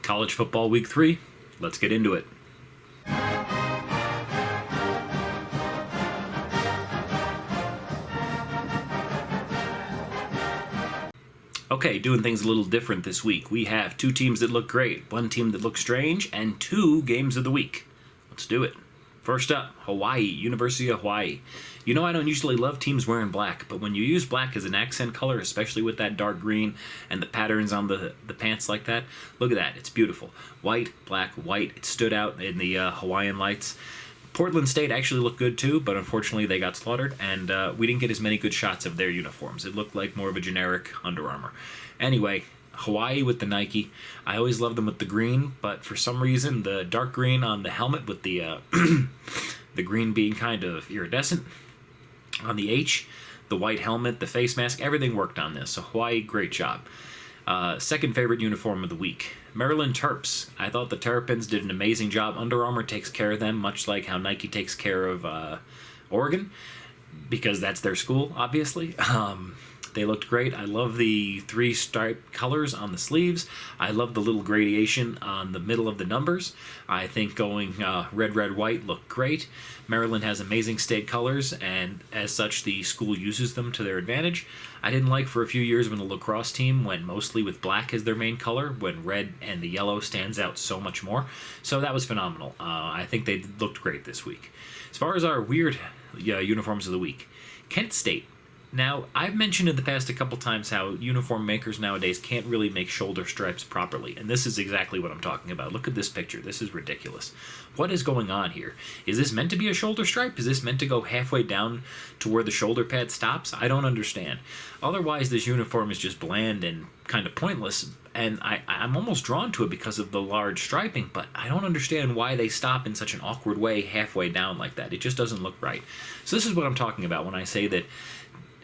College football week 3. Let's get into it. Okay, doing things a little different this week. We have 2 teams that look great, 1 team that looks strange, and 2 games of the week. Let's do it. First up, Hawaii, University of Hawaii. You know I don't usually love teams wearing black, but when you use black as an accent color, especially with that dark green and the patterns on the pants like that, look at that, it's beautiful. White, black, white, it stood out in the Hawaiian lights. Portland State actually looked good too, but unfortunately they got slaughtered, and we didn't get as many good shots of their uniforms. It looked like more of a generic Under Armour. Anyway, Hawaii with the Nike. I always love them with the green, but for some reason the dark green on the helmet with the the green being kind of iridescent on the H, the white helmet, the face mask, everything worked on this. So Hawaii, great job. Second favorite uniform of the week, Maryland Terps. I thought the Terrapins did an amazing job. Under Armour takes care of them, much like how Nike takes care of Oregon, because that's their school, obviously. They looked great. I love the 3 stripe colors on the sleeves. I love the little gradation on the middle of the numbers. I think going red, red, white looked great. Maryland has amazing state colors, and as such, the school uses them to their advantage. I didn't like for a few years when the lacrosse team went mostly with black as their main color, when red and the yellow stands out so much more. So that was phenomenal. I think they looked great this week. As far as our weird uniforms of the week, Kent State. Now, I've mentioned in the past a couple times how uniform makers nowadays can't really make shoulder stripes properly, and this is exactly what I'm talking about. Look at this picture. This is ridiculous. What is going on here? Is this meant to be a shoulder stripe? Is this meant to go halfway down to where the shoulder pad stops? I don't understand. Otherwise, this uniform is just bland and kind of pointless, and I'm almost drawn to it because of the large striping, but I don't understand why they stop in such an awkward way halfway down like that. It just doesn't look right. So this is what I'm talking about when I say that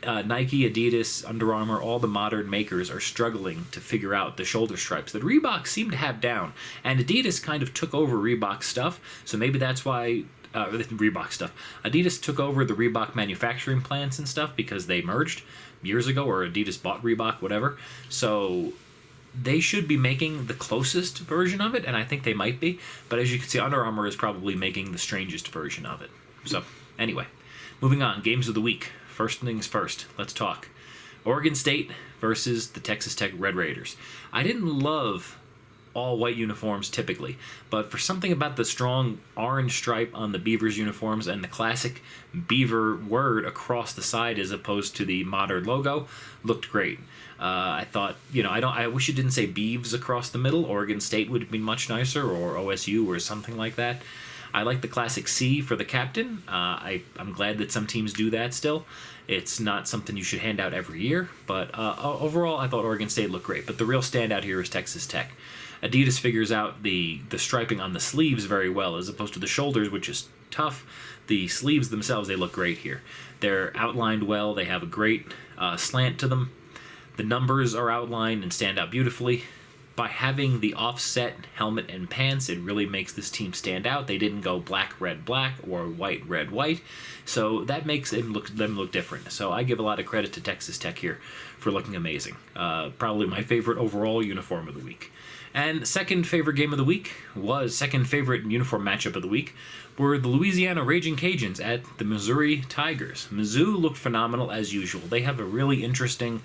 Nike, Adidas, Under Armour, all the modern makers are struggling to figure out the shoulder stripes that Reebok seemed to have down. And Adidas kind of took over Reebok stuff, so maybe that's why Reebok stuff. Adidas took over the Reebok manufacturing plants and stuff because they merged years ago, or Adidas bought Reebok, whatever. So they should be making the closest version of it, and I think they might be. But as you can see, Under Armour is probably making the strangest version of it. So anyway, moving on, games of the week. First things first, let's talk. Oregon State versus the Texas Tech Red Raiders. I didn't love all white uniforms typically, but for something about the strong orange stripe on the Beavers uniforms and the classic Beaver word across the side as opposed to the modern logo, looked great. I thought, I wish it didn't say Beavs across the middle. Oregon State would have been much nicer, or OSU or something like that. I like the classic C for the captain. I'm glad that some teams do that still. It's not something you should hand out every year, but overall I thought Oregon State looked great. But the real standout here is Texas Tech. Adidas figures out the striping on the sleeves very well, as opposed to the shoulders, which is tough. The sleeves themselves, they look great here. They're outlined well. They have a great slant to them. The numbers are outlined and stand out beautifully. By having the offset helmet and pants, it really makes this team stand out. They didn't go black, red, black, or white, red, white. So that makes them look different. So I give a lot of credit to Texas Tech here for looking amazing. Probably my favorite overall uniform of the week. And second favorite game of the week second favorite uniform matchup of the week were the Louisiana Raging Cajuns at the Missouri Tigers. Mizzou looked phenomenal as usual. They have a really interesting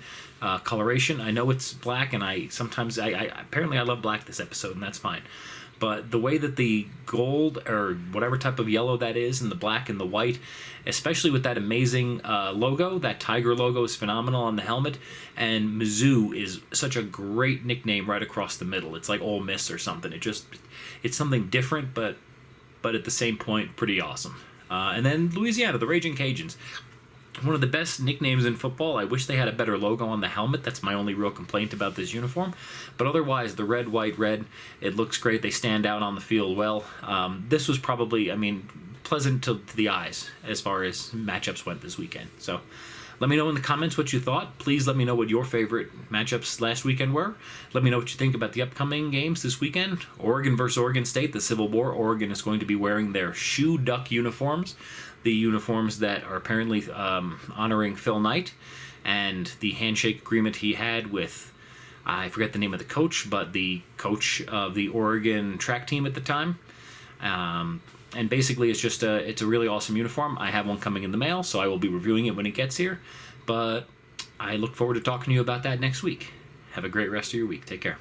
coloration. I know it's black, and I apparently I love black this episode, and that's fine. But the way that the gold, or whatever type of yellow that is, and the black and the white, especially with that amazing logo, that tiger logo is phenomenal on the helmet, and Mizzou is such a great nickname right across the middle. It's like Ole Miss or something. It's something different, but at the same point, pretty awesome. And then Louisiana, the Raging Cajuns. One of the best nicknames in football. I wish they had a better logo on the helmet. That's my only real complaint about this uniform. But otherwise, the red, white, red, it looks great. They stand out on the field well. This was probably, pleasant to the eyes as far as matchups went this weekend. So let me know in the comments what you thought. Please let me know what your favorite matchups last weekend were. Let me know what you think about the upcoming games this weekend. Oregon versus Oregon State, the Civil War. Oregon is going to be wearing their shoe duck uniforms, the uniforms that are apparently honoring Phil Knight and the handshake agreement he had with I forget the name of the coach, but the coach of the Oregon track team at the time. And basically, it's a really awesome uniform. I have one coming in the mail, so I will be reviewing it when it gets here. But I look forward to talking to you about that next week. Have a great rest of your week. Take care.